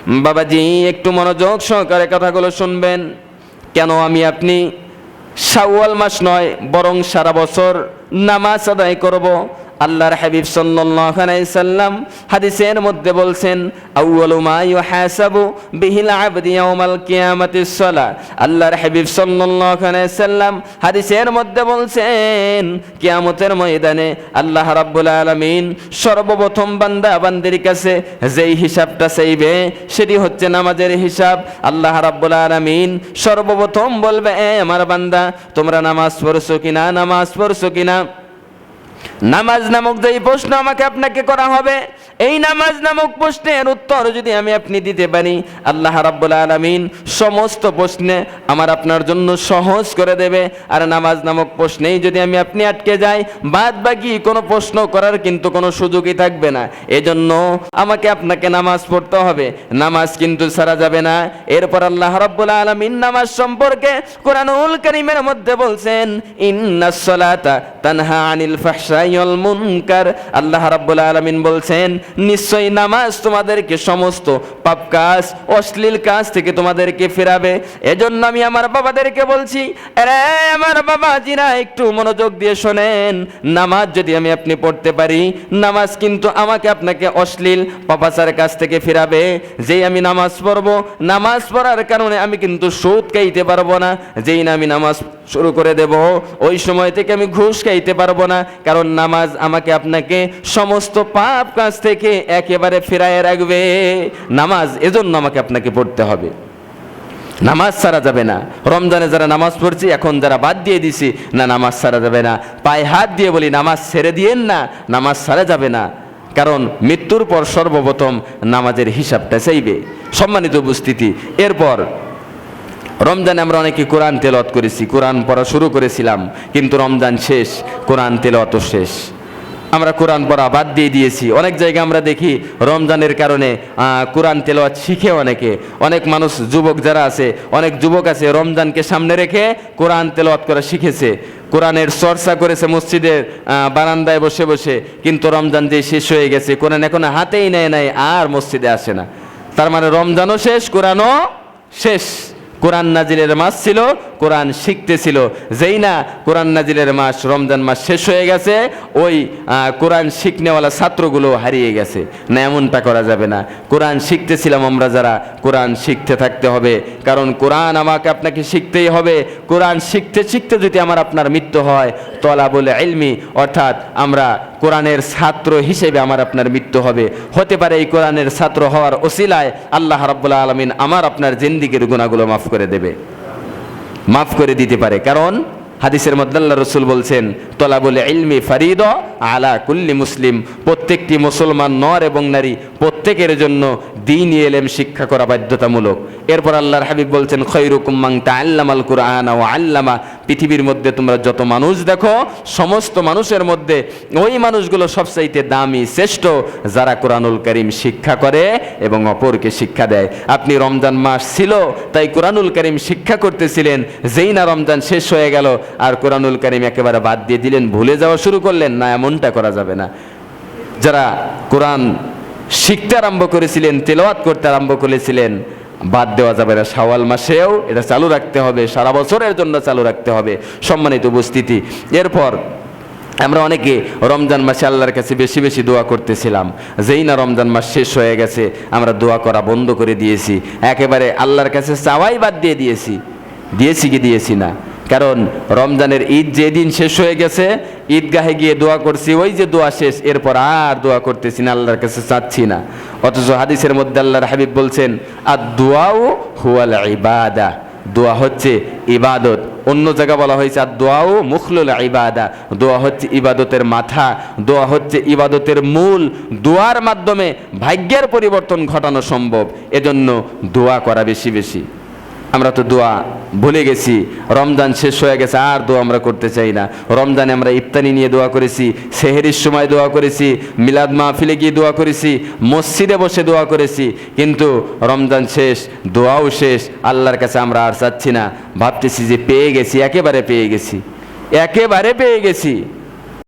বাবাজি একটু মনোযোগ সহকারে কথাগুলো শুনবেন। কেন আমি আপনি শাওয়াল মাস নয় বরং সারা বছর নামাজ আদায় করব? আল্লাহর হাবিব সাল্লাল্লাহু আলাইহি সাল্লাম হাদিসের মধ্যে বলছেন, আউয়ালু মা ইউহাসাবু বিহিল আবদি ইয়াউমাল কিয়ামাতিস সালাহ। আল্লাহর হাবিব সাল্লাল্লাহু আলাইহি সাল্লাম হাদিসের মধ্যে বলছেন, কিয়ামতের ময়দানে আল্লাহ রাব্বুল আলামিন সর্বপ্রথম বান্দা বান্দির কাছে যেই হিসাবটা চাইবে সেটি হচ্ছে নামাজের হিসাব। আল্লাহ রাব্বুল আলামিন সর্বপ্রথম বলবে, আমার বান্দা তোমরা নামাজ পড়ছো কিনা, নামাজ পড়ছো কিনা। নামাজ নামক যেই প্রশ্ন আমাকে আপনাকে করা হবে, এই নামাজ নামক প্রশ্নের উত্তর যদি আমি আপনি দিতে পারি, আল্লাহ রাব্বুল আলামিন সমস্ত প্রশ্নে আমার আপনার জন্য সহজ করে দেবে। আর নামাজ নামক প্রশ্নেই যদি আমি আপনি আটকে যাই, বাদ বাকি কোনো প্রশ্ন করার কিন্তু কোনো সুযোগই থাকবে না। এজন্য আমাকে আপনাকে নামাজ পড়তে হবে, নামাজ কিন্তু ছাড়া যাবে না। এরপর আল্লাহ রাব্বুল আলামিন নামাজ সম্পর্কে কোরআনুল কারীমের মধ্যে বলছেন, ইন্নাস সালাতা তানহা আনিল ফাহশাই ওয়াল মুনকার। আল্লাহ রাব্বুল আলামিন বলছেন, নিশ্চয়ই নামাজ তোমাদেরকে সমস্ত পাপ কাজ, অশ্লীল কাজ থেকে তোমাদেরকে ফেরাবে। এজন্য আমি আমার বাবাদেরকে বলছি, আরে আমার বাবাজিরা একটু মনোযোগ দিয়ে শোনেন, নামাজ যদি আমি আপনি পড়তে পারি, নামাজ কিন্তু আমাকে আপনাকে অশ্লীল পাপাচারের কাছ থেকে ফেরাবে। যেই আমি নামাজ পড়বো, নামাজ পড়ার কারণে আমি কিন্তু সুদ খাইতে পারবো না। যেই না আমি নামাজ শুরু করে দেব, ওই সময় থেকে আমি ঘুষ খাইতে পারবো না, কারণ নামাজ আমাকে আপনাকে সমস্ত পাপ কাজ থেকে একেবারে ফেরায় রাখবে। নামাজ এজন্য আমাকে আপনাকে পড়তে হবে, নামাজ ছাড়া যাবে না। রমজানে যারা নামাজ পড়ছি, এখন যারা বাদ দিয়ে দিছি, না নামাজ ছাড়া যাবে না, পায়ে হাত দিয়ে বলি নামাজ ছেড়ে দিয়েন না, নামাজ ছাড়া যাবে না। কারণ মৃত্যুর পর সর্বপ্রথম নামাজের হিসাবটা চাইবে। সম্মানিত উপস্থিতি, এরপর রমজানে আমরা অনেকে কোরআন তেলাওয়াত করেছি, কোরআন পড়া শুরু করেছিলাম, কিন্তু রমজান শেষ, কোরআন তেলাওয়াতও শেষ। আমরা কোরআন পড়া বাদ দিয়ে দিয়েছি। অনেক জায়গায় আমরা দেখি রমজানের কারণে কোরআন তেলাওয়াত শিখে অনেক মানুষ, যুবক যারা আছে, অনেক যুবক আছে রমজানকে সামনে রেখে কোরআন তেলাওয়াত করা শিখেছে, কোরআনের চর্চা করেছে মসজিদের বারান্দায় বসে বসে, কিন্তু রমজান যে শেষ হয়ে গেছে, কোরআন এখন হাতেই নেয় নাই, আর মসজিদে আসে না। তার মানে রমজানও শেষ, কোরআনও শেষ। কোরআন নাজিলের মাস ছিল, কোরআন শিখতেছিল। যেই না কোরআন নাজিলের মাস, রমজান মাস শেষ হয়ে গেছে, ওই কোরআন শিখনেওয়ালা ছাত্রগুলো হারিয়ে গেছে। না, এমনটা করা যাবে না। কোরআন শিখতেছিলাম আমরা যারা, কোরআন শিখতে থাকতে হবে, কারণ কোরআন আমাকে আপনাকে শিখতেই হবে। কোরআন শিখতে শিখতে যদি আমার আপনার মৃত্যু হয়, তলাবুল ইলমি, অর্থাৎ আমরা কোরআনের ছাত্র হিসেবে আমার আপনার মৃত্যু হবে। হতে পারে এই কোরআনের ছাত্র হওয়ার ওসিলায় আল্লাহ রাব্বুল আলামিন আমার আপনার জিন্দেগীর গুনাহগুলো মাফ করে দেবে, মাফ করে দিতে পারে। কারণ হাদিসের মধ্যে আল্লাহ রাসূল বলছেন, তলাবুল ইলমি ফারিদা আলা কুল্লি মুসলিম, প্রত্যেকটি মুসলমান নর এবং নারী প্রত্যেকের জন্য দ্বীনি ইলম শিক্ষা করা বাধ্যতামূলক। এরপর আল্লাহর হাবিব বলছেন, খায়রুকুম মান তাআল্লামাল কুরআনা ওয়া আল্লামা। পৃথিবীর মধ্যে তোমরা যত মানুষ দেখো, সমস্ত মানুষের মধ্যে ওই মানুষগুলো সবচাইতে দামি, শ্রেষ্ঠ, যারা কোরআনুল কারীম শিক্ষা করে এবং অপরকে শিক্ষা দেয়। আপনি রমজান মাস ছিল তাই কোরআনুল কারীম শিক্ষা করতেছিলেন, যেই না রমজান শেষ হয়ে গেল আর কোরআনুল কারীম একেবারে বাদ দিয়ে দিলেন, ভুলে যাওয়া শুরু করলেন, না, এমনটা করা যাবে না। যারা কোরআন শিখতে আরম্ভ করেছিলেন, তেলাওয়াত করতে আরম্ভ করেছিলেন, বাদ দেওয়া যাবে না। শাওয়াল মাসেও এটা চালু রাখতে হবে, সারা বছরের জন্য চালু রাখতে হবে। সম্মানিত উপস্থিতি, এরপর আমরা অনেকে রমজান মাসে আল্লাহর কাছে বেশি বেশি দোয়া করতেছিলাম। যেই না রমজান মাস শেষ হয়ে গেছে, আমরা দোয়া করা বন্ধ করে দিয়েছি, একেবারে আল্লাহর কাছে চাওয়াই বাদ দিয়ে দিয়েছি। দিয়েছি কি দিয়েছি না? কারণ রমজানের ঈদ যেদিন শেষ হয়ে গেছে, ঈদগাহে গিয়ে দোয়া করছি, ওই যে দোয়া শেষ, এরপর আর দোয়া করতেছি না, আল্লাহর কাছে চাচ্ছি না। অথচ হাদিসের মধ্যে আল্লাহর হাবিব বলছেন, আদ-দুআউ হুয়াল ইবাদা, দোয়া হচ্ছে ইবাদত। অন্য জায়গা বলা হয়েছে আদ-দুআউ মুখলুল ইবাদা, দোয়া হচ্ছে ইবাদতের মাথা, দোয়া হচ্ছে ইবাদতের মূল। দোয়ার মাধ্যমে ভাগ্যের পরিবর্তন ঘটানো সম্ভব। এজন্য দোয়া করা বেশি বেশি। আমরা তো দোয়া ভুলে গেছি, রমজান শেষ হয়ে গেছে, আর দোয়া আমরা করতে চাই না। রমজানে আমরা ইফতারি নিয়ে দোয়া করেছি, সেহরির সময় দোয়া করেছি, মিলাদ মাহফিলে গিয়ে দোয়া করেছি, মসজিদে বসে দোয়া করেছি, কিন্তু রমজান শেষ, দোয়াও শেষ, আল্লাহর কাছে আমরা আর চাচ্ছি না। ভাবতেছি যে পেয়ে গেছি, একেবারে পেয়ে গেছি, একেবারে পেয়ে গেছি।